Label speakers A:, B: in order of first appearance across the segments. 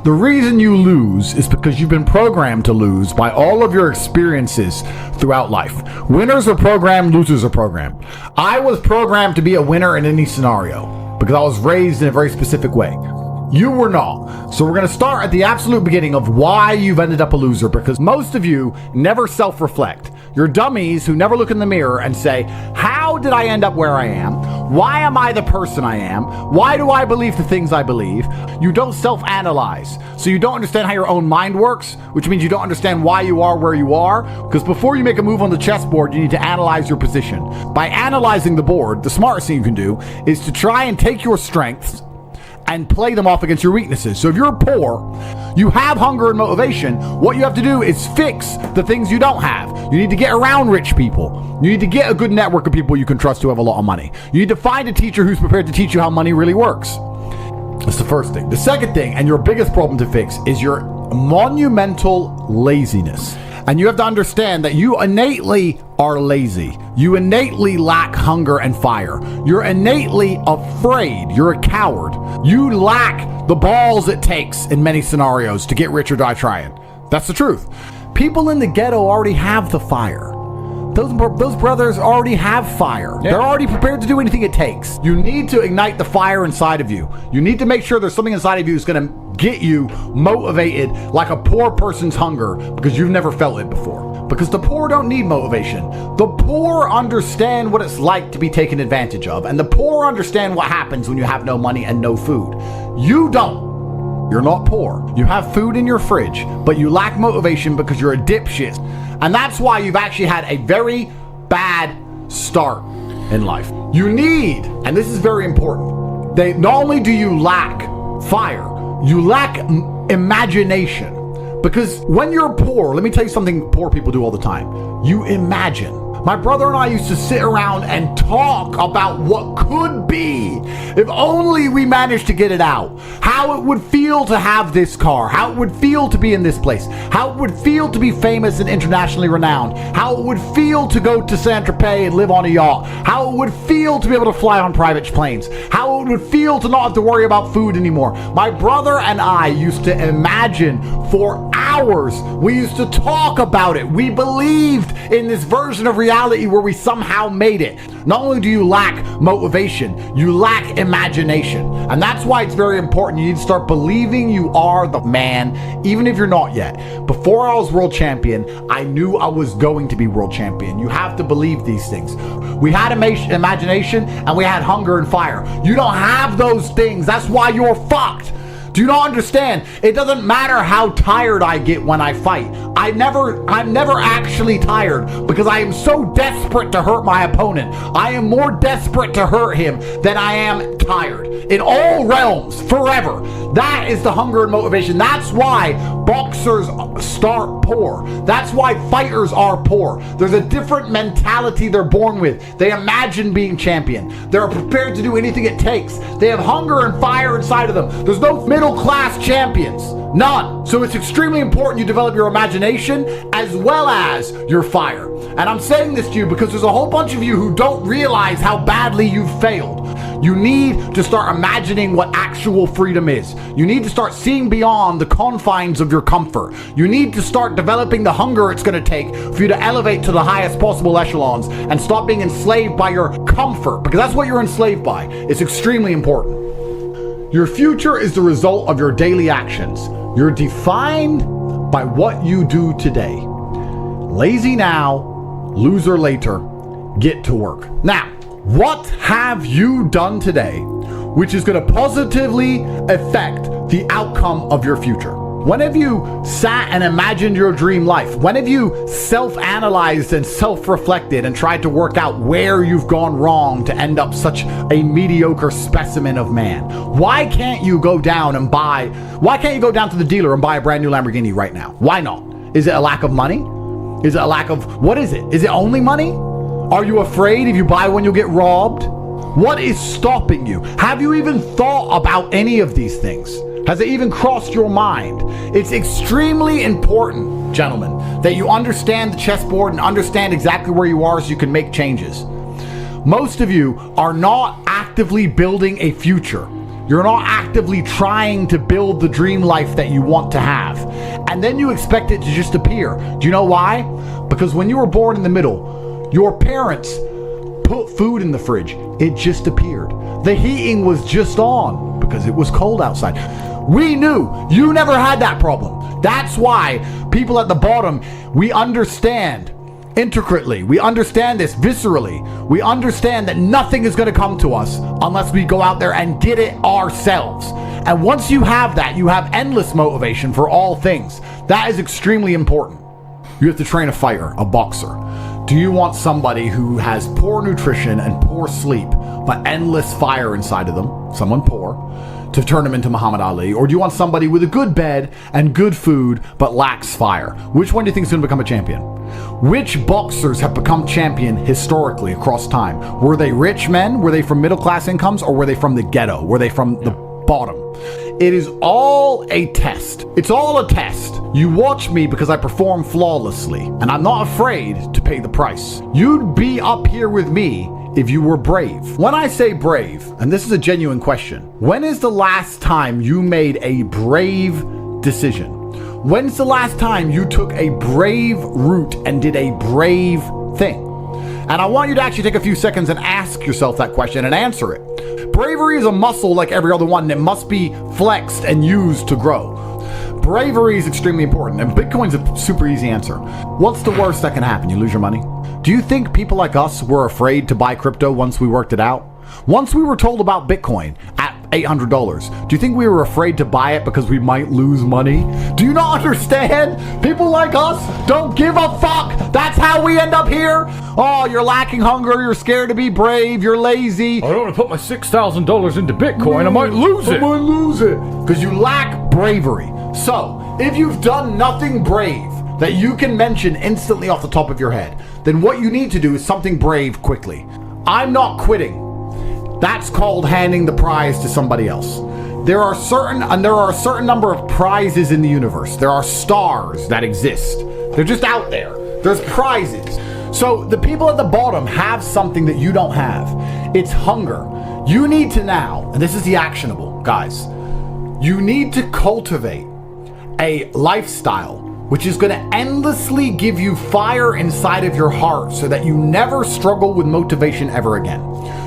A: The reason you lose is because you've been programmed to lose by all of your experiences throughout life. Winners are programmed, losers are programmed. I was programmed to be a winner in any scenario because I was raised in a very specific way. You were not. So we're going to start at the absolute beginning of why you've ended up a loser, because most of you never self-reflect. You're dummies who never look in the mirror and say, how did I end up where I am? Why am I the person I am? Why do I believe the things I believe? You don't self-analyze. So you don't understand how your own mind works, which means you don't understand why you are where you are. Because before you make a move on the chessboard, you need to analyze your position. By analyzing the board, the smartest thing you can do is to try and take your strengths and play them off against your weaknesses. So if you're poor, you have hunger and motivation, what you have to do is fix the things you don't have. You need to get around rich people. You need to get a good network of people you can trust who have a lot of money. You need to find a teacher who's prepared to teach you how money really works. That's the first thing. The second thing, and your biggest problem to fix, is your monumental laziness. And you have to understand that you innately are lazy. You innately lack hunger and fire. You're innately afraid. You're a coward. You lack the balls it takes in many scenarios to get rich or die trying. That's the truth. People in the ghetto already have the fire. Those brothers already have fire. Yeah. They're already prepared to do anything it takes. You need to ignite the fire inside of you. You need to make sure there's something inside of you that's going to get you motivated like a poor person's hunger, because you've never felt it before. Because the poor don't need motivation. The poor understand what it's like to be taken advantage of. And the poor understand what happens when you have no money and no food. You don't. You're not poor. You have food in your fridge, but you lack motivation because you're a dipshit. And that's why you've actually had a very bad start in life. You need, and this is very important, not only do you lack fire, you lack imagination. Because when you're poor, let me tell you something poor people do all the time. You imagine. My brother and I used to sit around and talk about what could be if only we managed to get it out. How it would feel to have this car. How it would feel to be in this place. How it would feel to be famous and internationally renowned. How it would feel to go to Saint-Tropez and live on a yacht. How it would feel to be able to fly on private planes. How it would feel to not have to worry about food anymore. My brother and I used to imagine for hours. We used to talk about it. We believed in this version of reality where we somehow made it. Not only do you lack motivation, you lack imagination. And that's why it's very important. You need to start believing you are the man, even if you're not yet. Before I was world champion, I knew I was going to be world champion. You have to believe these things. We had imagination and we had hunger and fire. You don't have those things. That's why you're fucked. Do you not understand? It doesn't matter how tired I get when I fight. I'm never actually tired because I am so desperate to hurt my opponent. I am more desperate to hurt him than I am tired. In all realms, forever. That is the hunger and motivation. That's why boxers start poor. That's why fighters are poor. There's a different mentality they're born with. They imagine being champion. They're prepared to do anything it takes. They have hunger and fire inside of them. There's no middle-class champions. None. So it's extremely important you develop your imagination as well as your fire. And I'm saying this to you because there's a whole bunch of you who don't realize how badly you've failed. You need to start imagining what actual freedom is. You need to start seeing beyond the confines of your comfort. You need to start developing the hunger it's going to take for you to elevate to the highest possible echelons and stop being enslaved by your comfort, because that's what you're enslaved by. It's extremely important. Your future is the result of your daily actions. You're defined by what you do today. Lazy now, loser later. Get to work. Now, what have you done today which is going to positively affect the outcome of your future? When have you sat and imagined your dream life? When have you self-analyzed and self-reflected and tried to work out where you've gone wrong to end up such a mediocre specimen of man? Why can't you go down to the dealer and buy a brand new Lamborghini right now? Why not? Is it a lack of money? Is it a lack of, what is it? Is it only money? Are you afraid if you buy one you'll get robbed? What is stopping you? Have you even thought about any of these things? Has it even crossed your mind? It's extremely important, gentlemen, that you understand the chessboard and understand exactly where you are so you can make changes. Most of you are not actively building a future. You're not actively trying to build the dream life that you want to have. And then you expect it to just appear. Do you know why? Because when you were born in the middle, your parents put food in the fridge. It just appeared. The heating was just on because it was cold outside. We knew you never had that problem. That's why people at the bottom, we understand intricately. We understand this viscerally. We understand that nothing is going to come to us unless we go out there and get it ourselves. And once you have that, you have endless motivation for all things. That is extremely important. You have to train a fighter, a boxer. Do you want somebody who has poor nutrition and poor sleep, but endless fire inside of them, someone poor, to turn them into Muhammad Ali? Or do you want somebody with a good bed and good food, but lacks fire? Which one do you think is going to become a champion? Which boxers have become champion historically across time? Were they rich men? Were they from middle class incomes? Or were they from the ghetto? Were they from the bottom? It is all a test. It's all a test. You watch me because I perform flawlessly, and I'm not afraid to pay the price. You'd be up here with me if you were brave. When I say brave, and this is a genuine question, when is the last time you made a brave decision? When's the last time you took a brave route and did a brave thing? And I want you to actually take a few seconds and ask yourself that question and answer it. Bravery is a muscle like every other one, and it must be flexed and used to grow. Bravery is extremely important, and Bitcoin's a super easy answer. What's the worst that can happen? You lose your money? Do you think people like us were afraid to buy crypto once we worked it out? Once we were told about Bitcoin at $800, do you think we were afraid to buy it because we might lose money? Do you not understand? People like us don't give a fuck. That's how we end up here. Oh, you're lacking hunger. You're scared to be brave. You're lazy.
B: I don't want to put my $6,000 into Bitcoin. I might lose it.
A: I might lose it. Because you lack bravery. So, if you've done nothing brave that you can mention instantly off the top of your head, then what you need to do is something brave quickly. I'm not quitting. That's called handing the prize to somebody else. There are a certain number of prizes in the universe. There are stars that exist. They're just out there. There's prizes. So the people at the bottom have something that you don't have. It's hunger. You need to now, and this is the actionable, guys, you need to cultivate a lifestyle which is going to endlessly give you fire inside of your heart so that you never struggle with motivation ever again.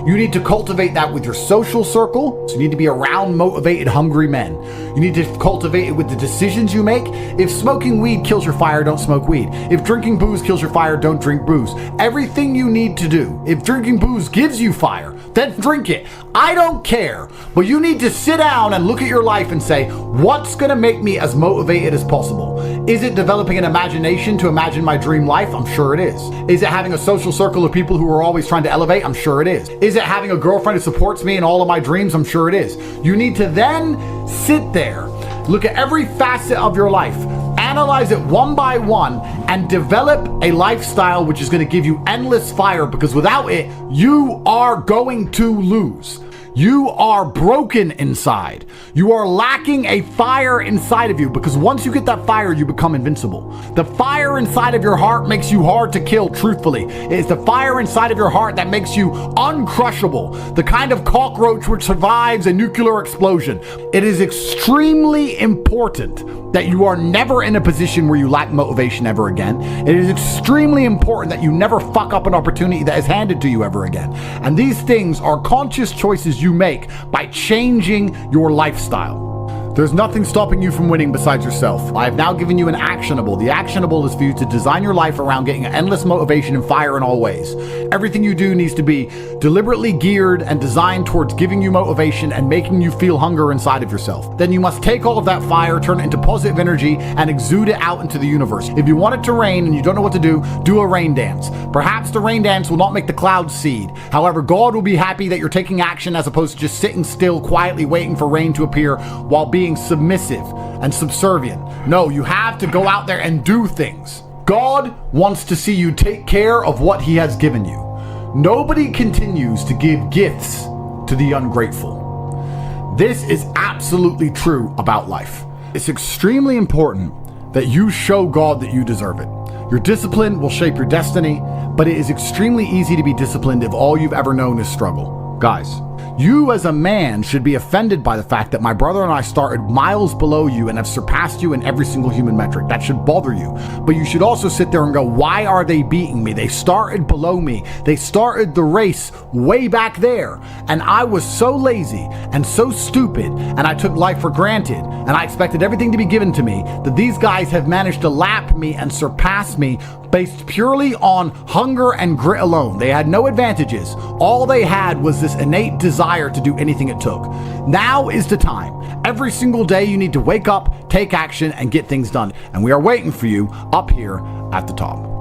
A: You need to cultivate that with your social circle. So you need to be around motivated, hungry men. You need to cultivate it with the decisions you make. If smoking weed kills your fire, don't smoke weed. If drinking booze kills your fire, don't drink booze. Everything you need to do. If drinking booze gives you fire, then drink it. I don't care. But you need to sit down and look at your life and say, what's going to make me as motivated as possible? Is it developing an imagination to imagine my dream life? I'm sure it is. Is it having a social circle of people who are always trying to elevate? I'm sure it is. Is it having a girlfriend who supports me in all of my dreams? I'm sure it is. You need to then sit there, look at every facet of your life, analyze it one by one, and develop a lifestyle which is going to give you endless fire, because without it, you are going to lose. You are broken inside. You are lacking a fire inside of you, because once you get that fire, you become invincible. The fire inside of your heart makes you hard to kill, truthfully. It's the fire inside of your heart that makes you uncrushable, the kind of cockroach which survives a nuclear explosion. It is extremely important that you are never in a position where you lack motivation ever again. It is extremely important that you never fuck up an opportunity that is handed to you ever again. And these things are conscious choices you make by changing your lifestyle. There's nothing stopping you from winning besides yourself. I have now given you an actionable. The actionable is for you to design your life around getting endless motivation and fire in all ways. Everything you do needs to be deliberately geared and designed towards giving you motivation and making you feel hunger inside of yourself. Then you must take all of that fire, turn it into positive energy, and exude it out into the universe. If you want it to rain and you don't know what to do a rain dance. Perhaps the rain dance will not make the clouds seed. However, God will be happy that you're taking action as opposed to just sitting still, quietly waiting for rain to appear while being submissive and subservient. No, you have to go out there and do things. God wants to see you take care of what He has given you. Nobody continues to give gifts to the ungrateful. This is absolutely true about life. It's extremely important that you show God that you deserve it. Your discipline will shape your destiny, but it is extremely easy to be disciplined if all you've ever known is struggle. Guys, You as a man should be offended by the fact that my brother and I started miles below you and have surpassed you in every single human metric. That should bother you. But you should also sit there and go, why are they beating me? They started below me. They started the race way back there. And I was so lazy and so stupid, and I took life for granted, and I expected everything to be given to me, that these guys have managed to lap me and surpass me based purely on hunger and grit alone. They had no advantages. All they had was this innate desire to do anything it took. Now is the time. Every single day you need to wake up, take action, and get things done. And we are waiting for you up here at the top.